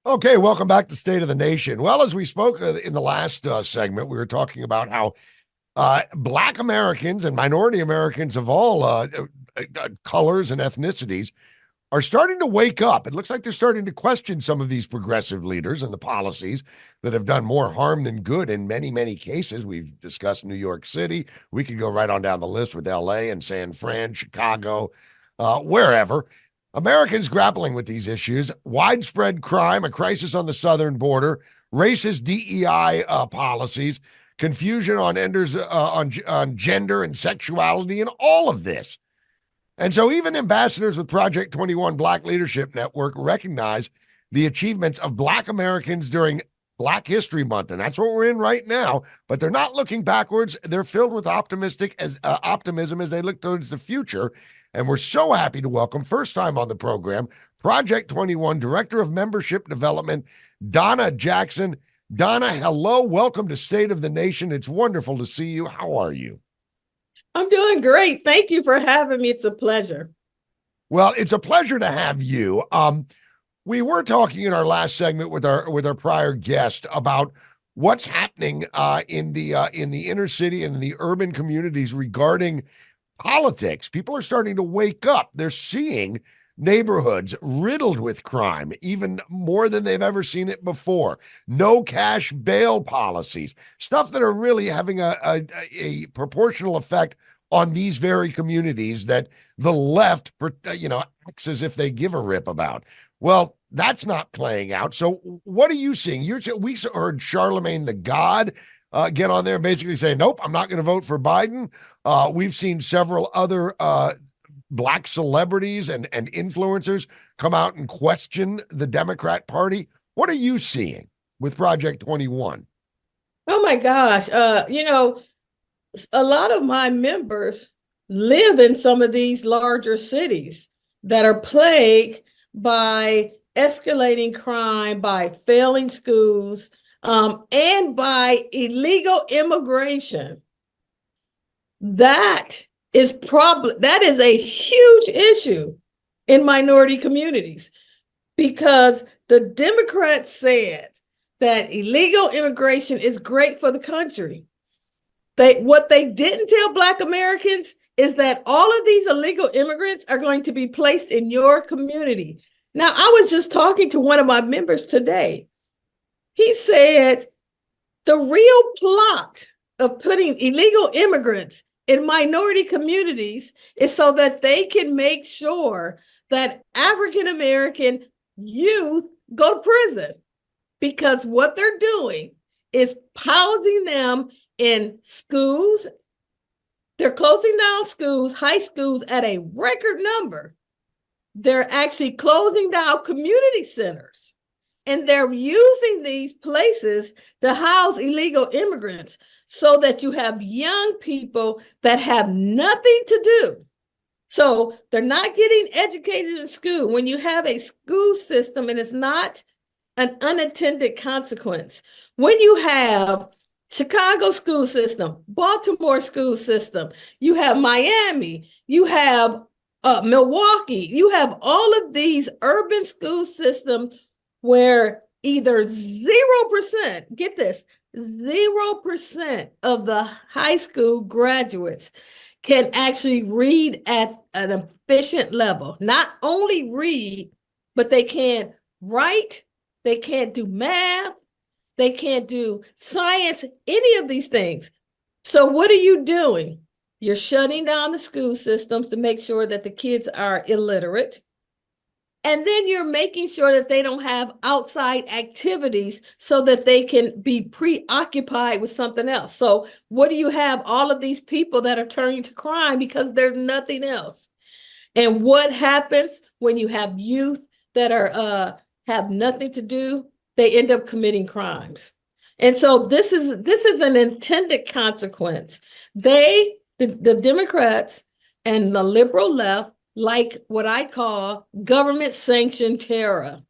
Okay, welcome back to State of the Nation. Well, as we spoke in the last segment, we were talking about how Black Americans and minority Americans of all colors and ethnicities are starting to wake up. It looks like they're starting to question some of these progressive leaders and the policies that have done more harm than good in many, many cases. We've discussed New York City. We could go right on down the list with LA and San Fran, Chicago, wherever. Americans grappling with these issues, widespread crime, a crisis on the southern border, racist DEI policies, confusion on on gender and sexuality, and all of this. And so even ambassadors with Project 21 Black Leadership Network recognize the achievements of Black Americans during Black History Month, and that's what we're in right now. But they're not looking backwards. They're filled with optimism as they look towards the future. And we're so happy to welcome, first time on the program, Project 21 Director of Membership Development, Donna Jackson. Donna, hello. Welcome to State of the Nation. It's wonderful to see you. How are you? I'm doing great. Thank you for having me. It's a pleasure. Well, it's a pleasure to have you. We were talking in our last segment with our prior guest about what's happening in the inner city and in the urban communities regarding politics. People are starting to wake up. They're seeing neighborhoods riddled with crime, even more than they've ever seen it before. No cash bail policies, stuff that are really having a proportional effect on these very communities that the left, acts as if they give a rip about. Well, that's not playing out. So what are you seeing? We heard Charlemagne the God get on there and basically say, nope, I'm not going to vote for Biden. We've seen several other Black celebrities and influencers come out and question the Democrat Party. What are you seeing with Project 21? Oh my gosh. A lot of my members live in some of these larger cities that are plagued by escalating crime, by failing schools, and by illegal immigration. That is a huge issue in minority communities because the Democrats said that illegal immigration is great for the country. What they didn't tell Black Americans is that all of these illegal immigrants are going to be placed in your community. Now, I was just talking to one of my members today. He said the real plot of putting illegal immigrants in minority communities is so that they can make sure that African American youth go to prison, because what they're doing is housing them in schools. They're closing down schools, high schools at a record number. They're actually closing down community centers, and they're using these places to house illegal immigrants so that you have young people that have nothing to do. So they're not getting educated in school. When you have a school system and it's not an unintended consequence, when you have Chicago school system, Baltimore school system, you have Miami, you have Milwaukee, you have all of these urban school systems where either 0%, get this, 0% of the high school graduates can actually read at an efficient level. Not only read, but they can't write, they can't do math, they can't do science, any of these things. So what are you doing? You're shutting down the school systems to make sure that the kids are illiterate. And then you're making sure that they don't have outside activities so that they can be preoccupied with something else. So what do you have? All of these people that are turning to crime because there's nothing else. And what happens when you have youth that are have nothing to do? They end up committing crimes. And so this is an intended consequence. The Democrats and the liberal left like what I call government sanctioned terror.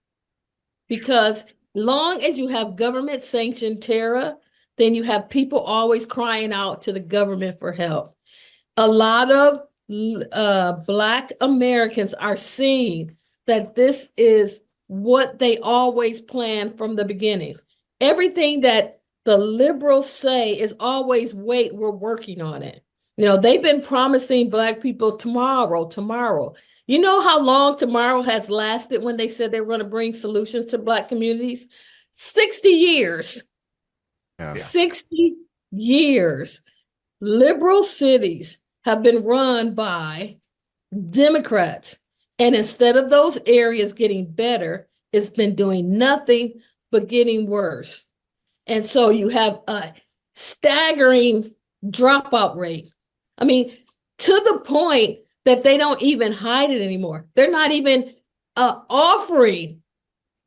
Because long as you have government sanctioned terror, then you have people always crying out to the government for help. A lot of Black Americans are seeing that this is what they always planned from the beginning. Everything that the liberals say is always, wait, we're working on it. They've been promising Black people tomorrow, tomorrow. You know how long tomorrow has lasted when they said they were going to bring solutions to Black communities? 60 years. Yeah. 60 years. Liberal cities have been run by Democrats. And instead of those areas getting better, it's been doing nothing but getting worse. And so you have a staggering dropout rate. I mean, to the point that they don't even hide it anymore. They're not even offering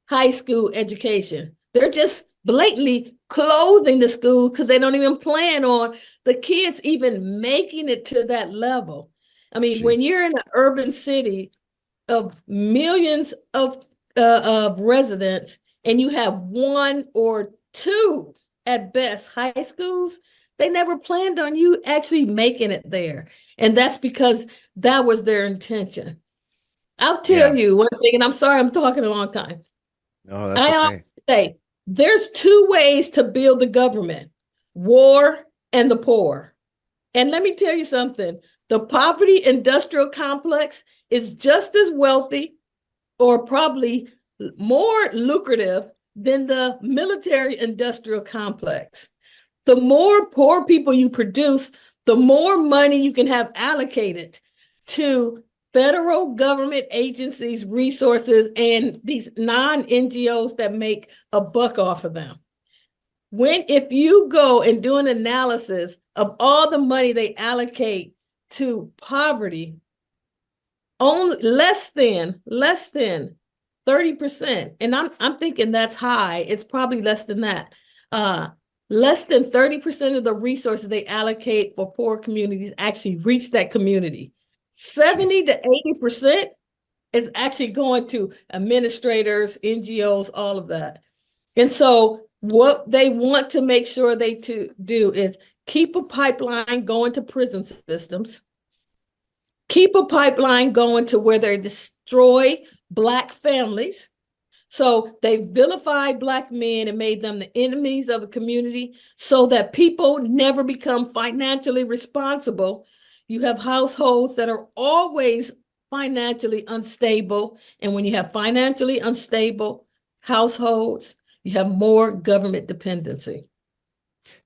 high school education. They're just blatantly closing the school because they don't even plan on the kids even making it to that level. I mean, when you're in an urban city of millions of residents and you have one or two at best high schools, they never planned on you actually making it there. And that's because that was their intention. I'll tell you one thing, and I'm sorry I'm talking a long time. No, that's I okay. always say there's two ways to build the government: war and the poor. And let me tell you something, the poverty industrial complex is just as wealthy or probably more lucrative than the military industrial complex. The more poor people you produce, the more money you can have allocated to federal government agencies, resources, and these non-NGOs that make a buck off of them. If you go and do an analysis of all the money they allocate to poverty, only less than 30%, and I'm thinking that's high. It's probably less than that. Less than 30% of the resources they allocate for poor communities actually reach that community. 70 to 80% is actually going to administrators, NGOs, all of that. And so what they want to make sure they do is keep a pipeline going to prison systems, keep a pipeline going to where they destroy Black families. So they vilified Black men and made them the enemies of the community so that people never become financially responsible. You have households that are always financially unstable. And when you have financially unstable households, you have more government dependency.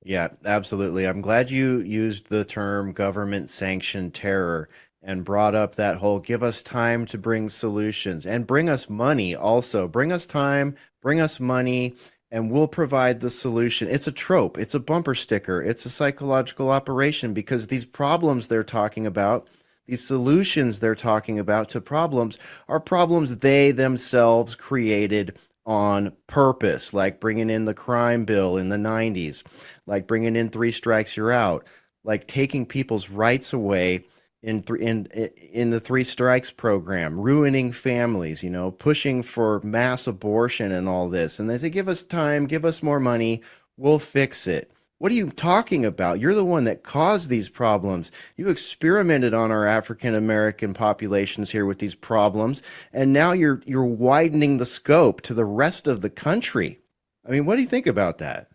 Yeah, absolutely. I'm glad you used the term government sanctioned terror and brought up that whole give us time to bring solutions and bring us money also. Bring us time, bring us money, and we'll provide the solution. It's a trope, it's a bumper sticker, it's a psychological operation because these problems they're talking about, these solutions they're talking about to problems are problems they themselves created on purpose, like bringing in the crime bill in the 90s, like bringing in 3 strikes you're out, like taking people's rights away in the 3 strikes program, ruining families, pushing for mass abortion and all this. And they say, give us time, give us more money, we'll fix it. What are you talking about? You're the one that caused these problems. You experimented on our African American populations here with these problems, and now you're widening the scope to the rest of the country. I mean, what do you think about that?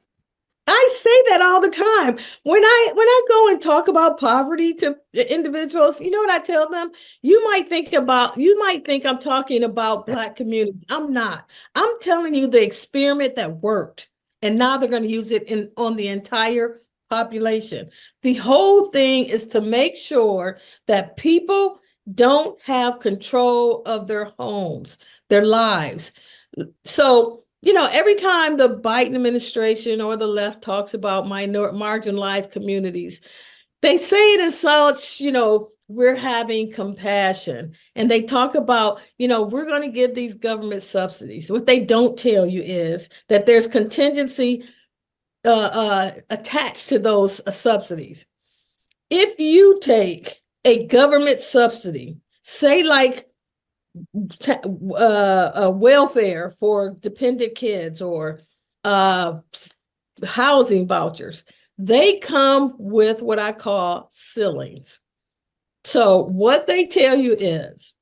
I say that all the time. When I go and talk about poverty to individuals, you know what I tell them? You might think I'm talking about Black communities. I'm not. I'm telling you the experiment that worked. And now they're going to use it on the entire population. The whole thing is to make sure that people don't have control of their homes, their lives. So every time the Biden administration or the left talks about marginalized communities, they say it as such, we're having compassion. And they talk about, we're going to give these government subsidies. What they don't tell you is that there's contingency attached to those subsidies. If you take a government subsidy, say like welfare for dependent kids or housing vouchers, they come with what I call ceilings. So what they tell you is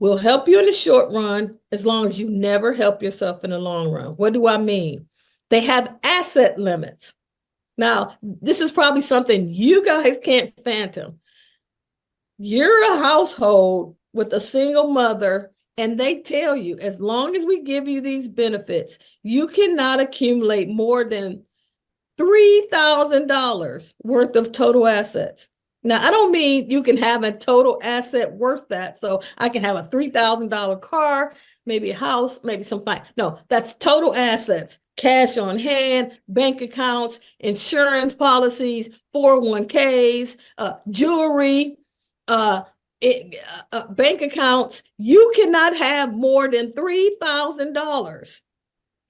We'll help you in the short run as long as you never help yourself in the long run. What do I mean? They have asset limits. Now, this is probably something you guys can't phantom. You're a household with a single mother, and they tell you, as long as we give you these benefits, you cannot accumulate more than $3,000 worth of total assets. Now, I don't mean you can have a total asset worth that. So I can have a $3,000 car, maybe a house, maybe something. No, that's total assets, cash on hand, bank accounts, insurance policies, 401ks, jewelry, bank accounts. You cannot have more than $3,000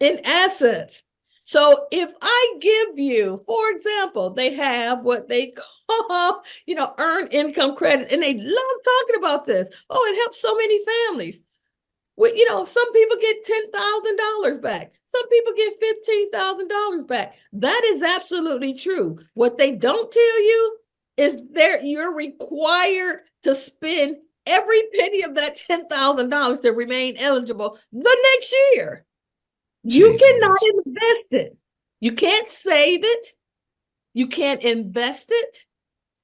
in assets. So if I give you, for example, they have what they call, earned income credit, and they love talking about this. Oh, it helps so many families. Well, some people get $10,000 back. Some people get $15,000 back. That is absolutely true. What they don't tell you is you're required to spend every penny of that $10,000 to remain eligible the next year. You cannot invest it. You can't save it. You can't invest it.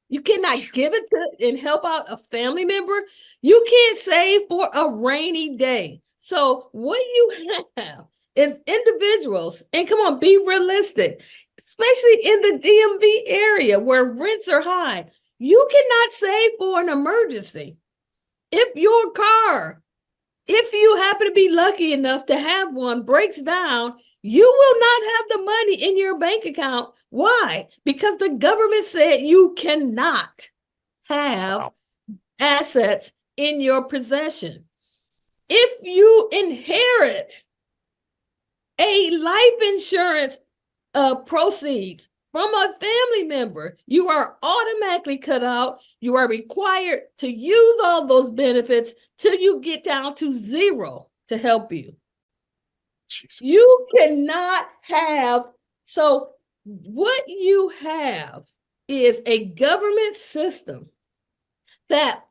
You cannot give it to and help out a family member. You can't save for a rainy day. So what you have is individuals, and come on, be realistic, especially in the DMV area where rents are high. You cannot save for an emergency. If your car, if you happen to be lucky enough to have one, breaks down, you will not have the money in your bank account. Why? Because the government said you cannot have assets in your possession. If you inherit a life insurance proceeds from a family member, you are automatically cut out. You are required to use all those benefits till you get down to zero to help you. Jesus. You cannot have, so what you have is a government system that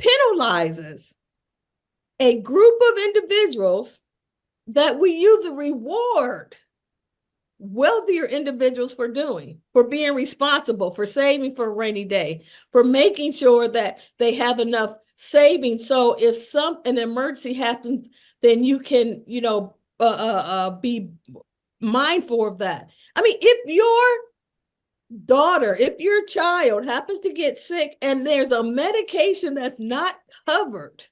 penalizes a group of individuals that we use a reward wealthier individuals for being responsible, for saving for a rainy day, for making sure that they have enough savings. So if an emergency happens, then you can, be mindful of that. I mean, if your daughter, if your child happens to get sick and there's a medication that's not covered,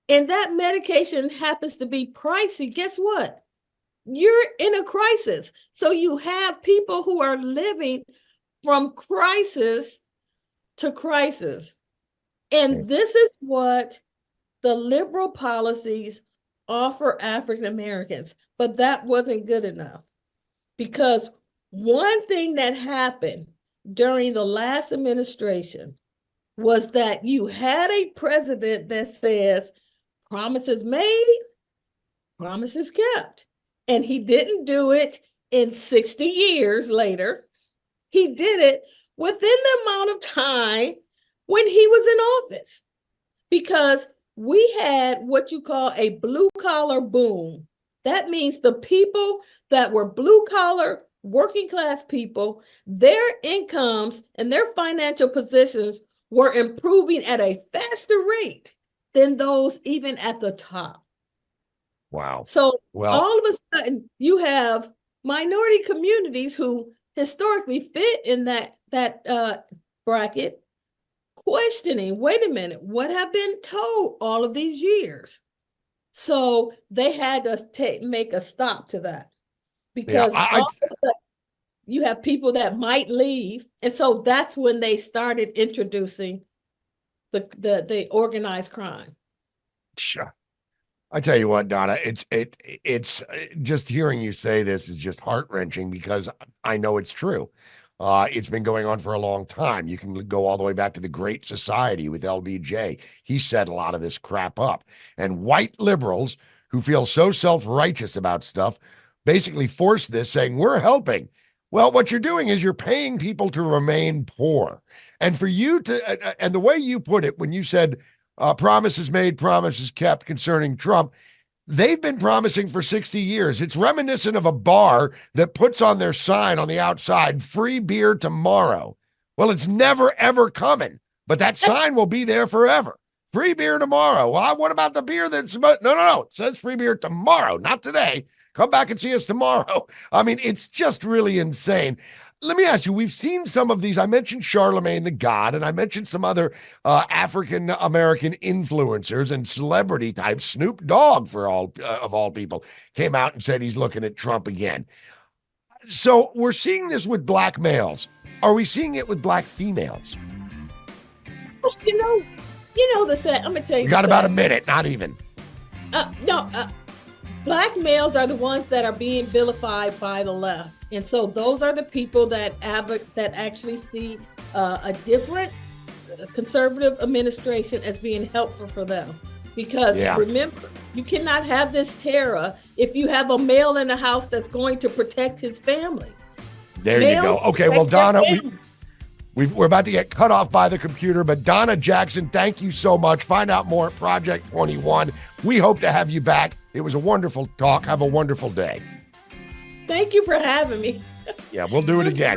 and that medication happens to be pricey, guess what? You're in a crisis. So you have people who are living from crisis to crisis. And this is what the liberal policies offer African Americans. But that wasn't good enough, because one thing that happened during the last administration was that you had a president that says promises made, promises kept. And he didn't do it in 60 years later. He did it within the amount of time when he was in office, because we had what you call a blue collar boom. That means the people that were blue collar, working class people, their incomes and their financial positions were improving at a faster rate than those even at the top. Wow. So all of a sudden you have minority communities who historically fit in that bracket questioning, wait a minute, what have been told all of these years? So they had to make a stop to that, because all of a sudden you have people that might leave. And so that's when they started introducing the organized crime. Sure. I tell you what, Donna, it's just hearing you say this is just heart-wrenching, because I know it's true. It's been going on for a long time. You can go all the way back to the Great Society with LBJ. He set a lot of this crap up. And white liberals who feel so self-righteous about stuff basically force this, saying, we're helping. Well, what you're doing is you're paying people to remain poor. And for you to, and the way you put it, when you said, promises made, promises kept concerning Trump. They've been promising for 60 years. It's reminiscent of a bar that puts on their sign on the outside, free beer tomorrow. Well, it's never, ever coming, but that sign will be there forever. Free beer tomorrow. Well, what about the beer that's, no. It says free beer tomorrow, not today. Come back and see us tomorrow. I mean, it's just really insane. Let me ask you, we've seen some of these. I mentioned Charlemagne the God, and I mentioned some other African-American influencers and celebrity types. Snoop Dogg, for all of all people, came out and said he's looking at Trump again. So we're seeing this with black males. Are we seeing it with black females? Oh, the sad. I'm gonna tell you. We got about a minute, not even. Black males are the ones that are being vilified by the left, and so those are the people that actually see a different conservative administration as being helpful for them. Because remember, you cannot have this terror if you have a male in the house that's going to protect his family. There you go. Okay, well, Donna, we're about to get cut off by the computer, but Donna Jackson, thank you so much. Find out more at Project 21. We hope to have you back. It was a wonderful talk. Have a wonderful day. Thank you for having me. Yeah, we'll do it again.